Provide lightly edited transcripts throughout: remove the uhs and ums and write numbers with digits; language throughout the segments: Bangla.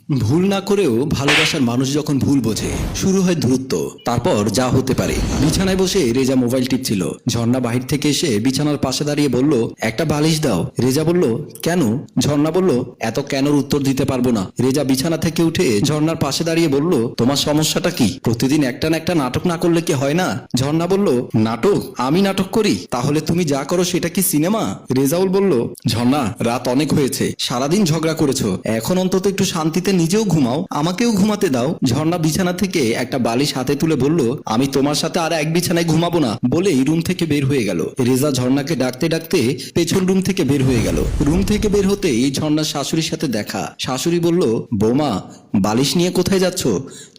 ভুল না করেও ভালোবাসার মানুষ যখন ভুল বোঝে শুরু হয় দূরত্ব, তারপর যা হতে পারে। বিছানায় বসে রেজা মোবাইল টিপছিল। ঝর্ণা বাহির থেকে এসে বিছানার পাশে দাঁড়িয়ে বলল, একটা বালিশ দাও। রেজা বলল, কেন? ঝর্ণা বলল, এত কেনর উত্তর দিতে পারবো না। রেজা বিছানা থেকে উঠে ঝর্ণার পাশে দাঁড়িয়ে বলল, তোমার সমস্যাটা কি? প্রতিদিন একটা না একটা নাটক না করলে কি হয় না? ঝর্ণা বলল, নাটক? আমি নাটক করি? তাহলে তুমি যা করো সেটা কি সিনেমা? রেজাউল বলল, ঝর্ণা, রাত অনেক হয়েছে, সারাদিন ঝগড়া করেছো, এখন অন্তত একটু শান্তিতে নিজেও ঘুমাও, আমাকেও ঘুমাতে দাও। ঝর্ণা বিছানা থেকে একটা বালিশ হাতে তুলে বলল, আমি তোমার সাথে আর এক বিছানায় ঘুমাবো না, বলেই রুম থেকে বের হয়ে গেল। রেজা ঝর্ণাকে ডাকতে ডাকতে পেছন রুম থেকে বের হয়ে গেল। রুম থেকে বের হতেই ঝর্ণার শাশুড়ির সাথে দেখা। শাশুড়ি বলল, বৌমা, বালিশ নিয়ে কোথায় যাচ্ছ?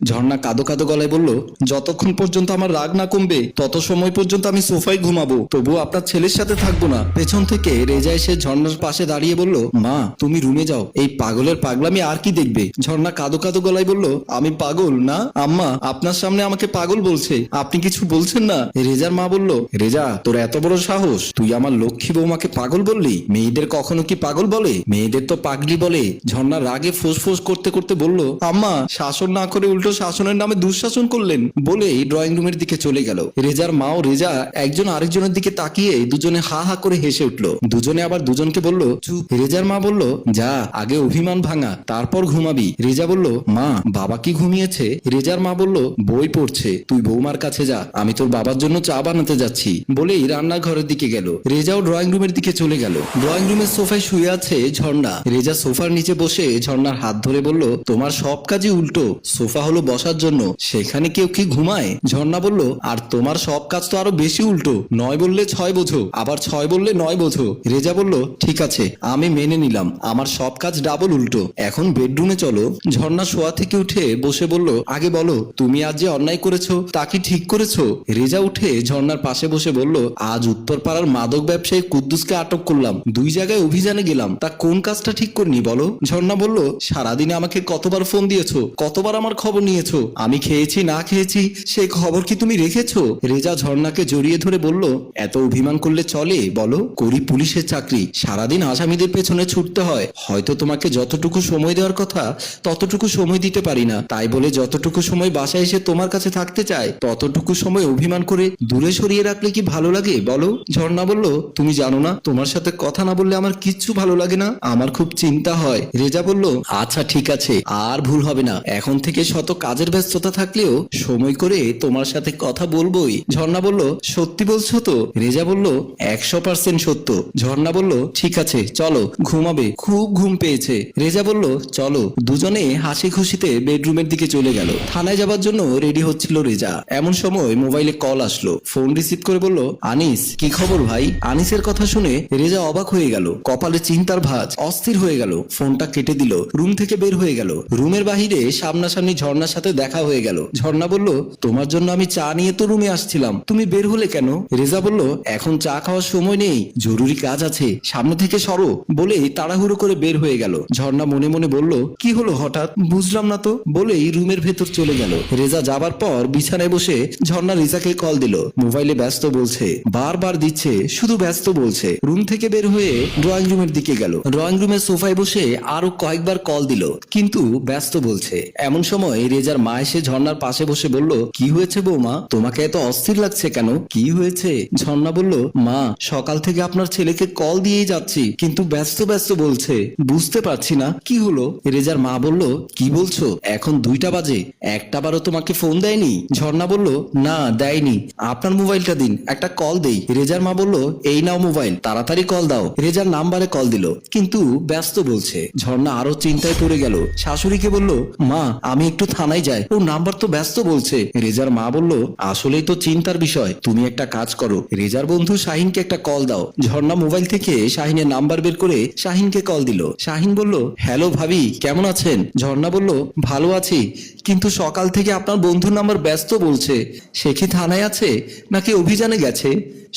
ঝর্ণা কাঁদো কাঁদো গলায় বলল, যতক্ষণ পর্যন্ত আমার রাগ না কমবে তত সময় পর্যন্ত আমি সোফায় ঘুমাবো, তবুও আপনার ছেলের সাথে থাকবো না। পেছন থেকে রেজা এসে ঝর্ণার পাশে দাঁড়িয়ে বলল, মা, তুমি রুমে যাও, এই পাগলের পাগলামি আর কি দেখবে? ঝর্ণা কাঁদো কাঁদো গলায় বলল, আমি পাগল না আম্মা, আপনার সামনে আমাকে পাগল বলছে, আপনি কিছু বলছেন না। রেজার মা বলল, রেজা, তোর এত বড় সাহস, তুই আমার লক্ষ্মী বৌমাকে পাগল বললি? মেয়েদের কখনো কি পাগল বলে? মেয়েদের তো পাগলি বলে। ঝর্ণা রাগে ফোঁস করতে করতে বলল, আম্মা, শাসন না করে উল্টো শাসনের নামে দুঃশাসন করলেন, বলেই ড্রয়িং রুমের দিকে চলে গেল। রেজার মা ও রেজা একজন আরেকজনের দিকে তাকিয়ে দুজনে হা হা করে হেসে উঠলো। দুজনে আবার দুজনকে বলল, চুপ। রেজার মা বলল, যা, আগে অভিমান ভাঙা, তারপর ঘুমাবি। রেজা বলল, মা, বাবা কি ঘুমিয়েছে? রেজার মা বলল, বই পড়ছে, তুই বৌমার কাছে যা, আমি তোর বাবার জন্য চা বানাতে যাচ্ছি, বলেই রান্নাঘরের দিকে গেল। রেজাও ড্রয়িং রুমের দিকে চলে গেল। ড্রয়িং রুমের সোফায় শুয়ে আছে ঝর্ণা। রেজা সোফার নিচে বসে ঝর্ণার হাত ধরে বলল, তোমার সব কাজই উল্টো, সোফা হলো বসার জন্য, সেখানে কেউ কি ঘুমায়? ঝর্ণা বলল, আর তোমার সব কাজ তো আরো বেশি উল্টো, 9 বললে 6 বোঝো, আবার 6 বললে 9 বোঝো। রেজা বলল, ঠিক আছে, আমি মেনে নিলাম, আমার সব কাজ ডাবল উল্টো, এখন বেডরুমে চলো। ঝর্ণা শোয়া থেকে উঠে বসে বলল, আগে বলো, তুমি আজ যে অন্যায় করেছো তা কি ঠিক করেছো? রেজা উঠে ঝর্ণার পাশে বসে বলল, আজ উত্তরপাড়ার মাদক ব্যবসায়ী কুদ্দুসকে আটক করলাম, 2 জায়গায় অভিযানে গেলাম, তা কোন কাজটা ঠিক করিনি বলো? ঝর্ণা বলল, সারাদিনে আমাকে কতবার ফোন দিয়েছো, কতবার আমার খবর নিয়েছো, আমি খেয়েছি না খেয়েছি সেই খবর কি তুমি রেখেছো? রেজা ঝর্ণাকে জড়িয়ে ধরে বলল, এত অভিমান করলে চলে বলো? করি পুলিশের চাকরি, সারাদিন আসামিদের পেছনে ছুটতে হয়, হয়তো তোমাকে যতটুকু সময় দেওয়ার কথা ততটুকু সময় দিতে পারি না, তাই বলে যতটুকু সময় বাসায় এসে তোমার কাছে থাকতে চাই ততটুকু সময় অভিমান করে দূরে সরিয়ে রাখলে কি ভালো লাগে বলো? ঝর্ণা বলল, তুমি জানো না, তোমার সাথে কথা না বললে আমার কিচ্ছু ভালো লাগে না, আমার খুব চিন্তা হয়। রেজা বলল, আচ্ছা ঠিক আছে, আর ভুল হবে না, এখন থেকে শত কাজের ব্যস্ততা থাকলেও সময় করে তোমার সাথে কথা বলবোই। ঝর্ণা বলল, সত্যি বলছো তো? রেজা বলল, 100% সত্য। ঝর্ণা বলল, ঠিক আছে, চলো, ঘুমাবে, খুব ঘুম পেয়েছে। রেজা বলল, চলো। দুজনে হাসি খুশিতে বেডরুমের দিকে চলে গেল। থানায় যাবার জন্য রেডি হচ্ছিল রেজা, এমন সময় মোবাইলে কল আসলো। ফোন রিসিভ করে বলল, আনিস, কি খবর ভাই? আনিসের কথা শুনে রেজা অবাক হয়ে গেল, কপালে চিন্তার ভাঁজ, অস্থির হয়ে গেল। ফোনটা কেটে দিল, রুম থেকে বের হয়ে গেল। রুমের বাহিরে সামনাসামনি ঝর্ণার সাথে দেখা হয়ে গেল। ঝর্ণা বলল, তোমার জন্য আমি চা নিয়ে তো রুমে আসছিলাম, তুমি বের হলে কেন? রেজা বলল, এখন চা খাওয়ার সময় নেই, জরুরি কাজ আছে, সামনে থেকে সরো, বলেই তাড়াহুড়ো করে বের হয়ে গেল। ঝর্ণা মনে মনে বলল, কি হলো হঠাৎ, বুঝলাম না তো, বলেই রুমের ভেতর চলে গেল। রেজা যাবার পর বিছানায় বসে ঝর্ণা রেজাকে কল দিল। মোবাইলে ব্যস্ত বলছে, বারবার দিচ্ছে, শুধু ব্যস্ত বলছে। রুম থেকে বের হয়ে ড্রয়িং রুমের দিকে গেল। ড্রয়িং রুমের সোফায় বসে আরো কয়েকবার কল দিল, কিন্তু ব্যস্ত বলছে। এমন সময় রেজার মা এসে ঝর্ণার পাশে বসে বলল, কি হয়েছে বৌমা, তোমাকে এত অস্থির লাগছে কেন, কি হয়েছে? ঝর্ণা বলল, মা, সকাল থেকে আপনার ছেলেকে কল দিয়েই যাচ্ছি, কিন্তু ব্যস্ত ব্যস্ত বলছে, বুঝতে পারছি না কি হলো। রেজার মা বলল, কি বলছো, এখন 2টা বাজে, একটা বারও তোমাকে ফোন দেয়নি? ঝর্ণা বলল, না দেয়নি, আপনার মোবাইলটা দিন, একটা কল দেই। রেজার মা বলল, এই নাও মোবাইল, তাড়াতাড়ি কল দাও। রেজার নাম্বারে কল দিল, কিন্তু ব্যস্ত বলছে। ঝর্ণা আরো চিন্তায় পড়ে গেল। শাশুড়িকে বলল, মা, আমি একটু থানায় যাই, ও নাম্বার তো ব্যস্ত বলছে। রেজার মা বলল, আসলেই তো চিন্তার বিষয়, তুমি একটা কাজ করো, রেজার বন্ধু শাহিনকে একটা কল দাও। ঝর্ণা মোবাইল থেকে শাহিনের নাম্বার বের করে শাহিনকে কল দিল। শাহিন বলল, হ্যালো ভাবি, কেমন আছেন? ঝর্ণা বলল, ভালো আছি, কিন্তু সকাল থেকে আপনার বন্ধুর নাম্বার ব্যস্ত বলছে, সে কি থানায় আছে নাকি অভিযানে গেছে?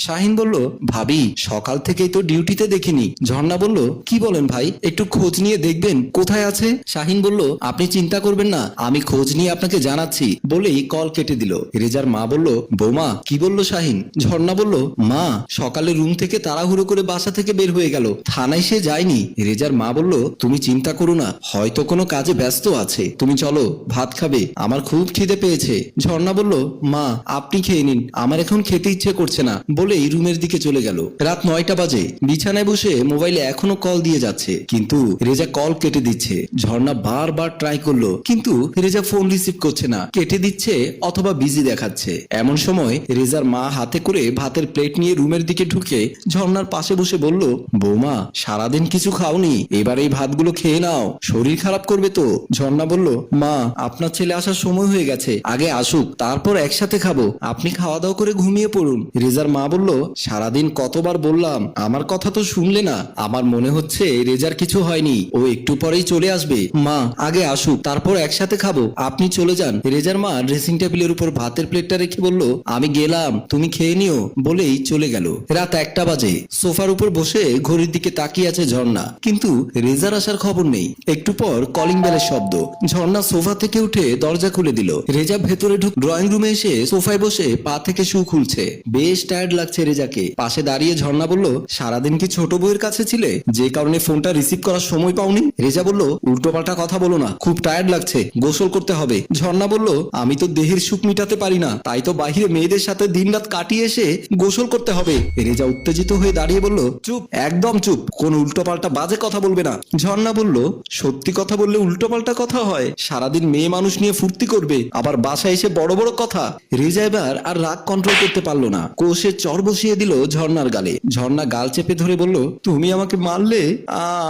শাহিন বলল, ভাবি, সকাল থেকেই তো ডিউটিতে দেখিনি। ঝর্ণা বলল, কি বলেন ভাই, একটু খোঁজ নিয়ে দেখবেন কোথায় আছে। শাহিন বলল, আপনি চিন্তা করবেন না, আমি খোঁজ নিয়ে আপনাকে জানাচ্ছি বলেই কল কেটে দিল। রেজার মা বলল, বৌমা কি বললো শাহিন? ঝর্ণা বলল, মা সকালে রুম থেকে তাড়াহুড়ো করে বাসা থেকে বের হয়ে গেল, থানায় সে যায়নি। রেজার মা বলল, তুমি চিন্তা করো না, হয়তো কোনো কাজে ব্যস্ত আছে, তুমি চলো ভাত খাবে, আমার খুব খিদে পেয়েছে। ঝর্ণা বলল, মা আপনি খেয়ে নিন, আমার এখন খেতে ইচ্ছে করছে না বলেই রুমের দিকে চলে গেল। রাত 9টা বাজে। বিছানায় বসে মোবাইলে এখনো কল দিয়ে যাচ্ছে, কিন্তু রেজা কল কেটে দিচ্ছে। ঝর্ণা বারবার ট্রাই করলো, কিন্তু রেজা ফোন রিসিভ করছে না, কেটে দিচ্ছে অথবা বিজি দেখাচ্ছে। এমন সময় রেজার মা হাতে করে ভাতের প্লেট নিয়ে রুমের দিকে ঢুকে ঝর্ণার পাশে বসে বলল, বৌমা সারাদিন কিছু খাওনি, এবার এই ভাতগুলো খেয়ে নাও, শরীর খারাপ করবে তো। ঝর্ণা বলল, মা আপনার ছেলে আসার সময় হয়ে গেছে, আগে আসুক তারপর একসাথে খাবো, আপনি খাওয়া দাওয়া করে ঘুমিয়ে পড়ুন। রেজার মা বলল, সারাদিন কতবার বললাম, আমার কথা তো শুনলে না, আমার মনে হচ্ছে রেজার কিছু হয়নি, ও একটু পরেই চলে আসবে, মা আগে আসুক তারপর একসাথে খাবো, আপনি চলে যান। রেজার মা ড্রেসিং টেবিলের উপর ভাতের প্লেটটা রেখে বলল, আমি গেলাম, তুমি খেয়ে নিও বলেই চলে গেল। রাত 1টা বাজে। সোফার উপর বসে ঘড়ির দিকে তাকিয়ে আছে ঝর্ণা, কিন্তু রেজার আসার খবর নেই। একটু পর কলিং বেলের শব্দ। ঝর্ণা সোফা থেকে উঠে দরজা খুলে দিল। রেজা ভেতরে ড্রয়িং রুমে এসে সোফায় বসে পা থেকে শু খুলছে, বেশ টায়ার্ড লাগছে রেজাকে। পাশে দাঁড়িয়ে ঝর্ণা বলল, সারাদিন কি ছোট বউয়ের কাছে ছিলে, যে কারণে ফোনটা রিসিভ করার সময় পাওনি? রেজা বলল, উল্টোপাল্টা কথা বলো না, খুব টায়ার্ড লাগছে, গোসল করতে হবে। ঝর্ণা বলল, আমি তো দেহের সুখ মিটাতে পারি না, তাই তো বাইরে মেয়েদের সাথে দিনরাত কাটিয়ে এসে গোসল করতে হবে। রেজা উত্তেজিত হয়ে দাঁড়িয়ে বলল, চুপ, একদম চুপ, কোন উল্টোপাল্টা বাজে কথা বলবে না। ঝর্ণা বলল, সত্যি কথা বললে উল্টোপাল্টা কথা হয়? সারাদিন মেয়ে মানুষ নিয়ে ফুর্তি করবে, আবার বাসায় এসে বড় বড় কথা। রেজা এবার আর রাগ কন্ট্রোল করতে পারলো না, কোষে চর বসিয়ে দিল ঝর্ণার গালে। ঝর্ণা গাল চেপে ধরে বলল, তুমি আমাকে মারলে,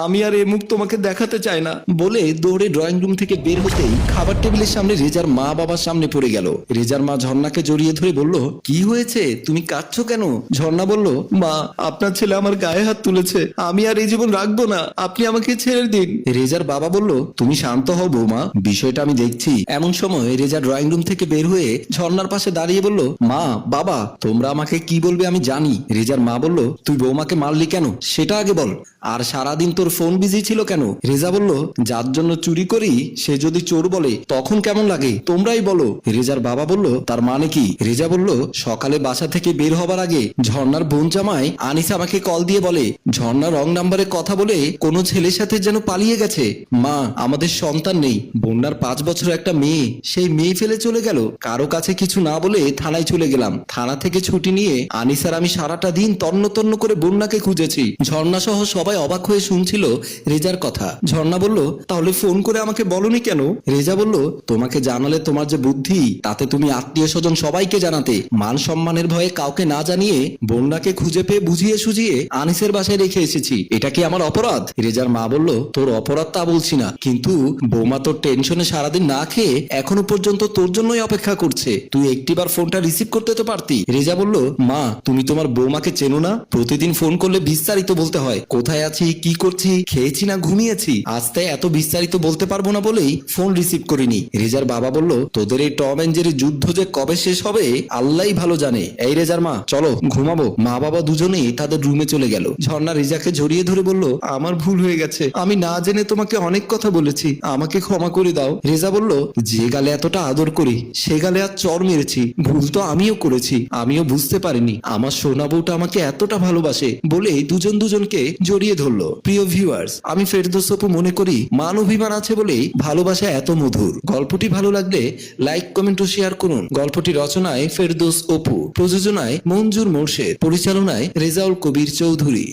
আমি আর এ মুখ তোমাকে দেখাতে চাই না বলে দৌড়ে ড্রয়িং রুম থেকে বের হতেই খাবার টেবিলের সামনে রেজার মা বাবার সামনে পড়ে গেল। রেজার মা ঝর্ণাকে জড়িয়ে ধরে বলল, কি হয়েছে, তুমি কাঁদছো কেন? ঝর্ণা বলল, মা আপনার ছেলে আমার গায়ে হাত তুলেছে, আমি আর এই জীবন রাখবো না, আপনি আমাকে ছেড়ে দিন। রেজার বাবা বলল, তুমি শান্ত হও বৌমা, বিষয়টা আমি দেখছি। এমন সময় রেজা ড্রয়িং রুম থেকে বের হয়ে ঝর্ণার পাশে দাঁড়িয়ে বলল, মা বাবা তোমরা আমাকে কি বলবে আমি জানি। রেজার মা বলল, তুই বৌমাকে মারলি কেন সেটা আগে বল, আর সারাদিন তোর ফোন বিজি ছিল কেন? রেজা বলল, যার জন্য চুরি করি সে যদি চোর বলে তখন কেমন লাগে তোমরাই বলো। রেজার বাবা বলল, তার মানে কি? রেজা বলল, সকালে বাসা থেকে বের হবার আগে ঝর্ণার বোন জামাই আনিসা আমাকে কল দিয়ে বলে, ঝর্ণা রং নাম্বারে কথা বলে কোনো ছেলের সাথে যেন পালিয়ে গেছে। মা আমাদের সন্তান নেই, বন্যার 5 বছর একটা মেয়ে, সেই মেয়ে ফেলে চলে গেল। কারো কাছে কিছু না বলে থানায় চলে গেলাম, থানা থেকে ছুটি নিয়ে আনিসার আমি সারাটা দিন তন্ন তন্ন করে বন্যাকে খুঁজেছি। ঝর্ণা সহ সবাই অবাক হয়ে শুনছিল রেজার কথা। ঝর্ণা বলল, তাহলে ফোন করে আমাকে বলনি কেন? রেজা বলল, তোমাকে জানালে তোমার যে বুদ্ধি, তাতে তুমি আত্মীয় স্বজন সবাইকে জানাতে, মান সম্মানের ভয়ে কাউকে না জানিয়ে বন্যাকে খুঁজে পেয়ে বুঝিয়ে সুঝিয়ে আনিসের বাসায় রেখে এসেছি, এটা কি আমার অপরাধ? রেজার মা বলল, তোর অপরাধ তা বলছি না, কিন্তু বৌমা তোর টেনশনে সারাদিন না খেয়ে এখনো পর্যন্ত তোর জন্যই অপেক্ষা করছে, তুই একটিবার ফোনটা রিসিভ করতে তো পারতি। রেজা বলল, মা তুমি তোমার বৌমাকে চেনো না? প্রতিদিন ফোন করলে বিস্তারিত বলতে হয়, কোথায় আছি, কি করছি, খেয়েছি না ঘুমিয়েছি। আজ তাই এত বিস্তারিত বলতে পারবো না বলেই ফোন রিসিভ করিনি। রেজার বাবা বলল, তোদের এই টম এন্ড জেরি যুদ্ধ যে কবে শেষ হবে আল্লাহই ভালো জানে। এই রেজার মা চলো ঘুমাবো। মা বাবা দুজনেই তাদের রুমে চলে গেল। ঝর্ণা রেজাকে জড়িয়ে ধরে বলল, আমার ভুল হয়ে গেছে, আমি না জেনে তোমাকে অনেক কথা বলেছি, আমাকে ক্ষমা করে দাও। রেজা বলল, যে গালে এতটা আদর করি সে গালে আর চর মেরেছি, ভুল তো আমিও করেছি, আমিও বুঝতে পারিনি আমার সোনা বউটা আমাকে এতটা ভালোবাসে বলে দুজন দুজনকে জড়িয়ে ধরলো। প্রিয় ভিউয়ার্স, আমি ফেরদৌস অপু মনে করি মান অভিমান আছে বলেই ভালোবাসা এত মধুর। গল্পটি ভালো লাগলে লাইক কমেন্ট ও শেয়ার করুন। গল্পটি রচনায় ফেরদৌস অপু, প্রযোজনায় মঞ্জুর মোর্শেদ, পরিচালনায় রেজাউল কবির চৌধুরী।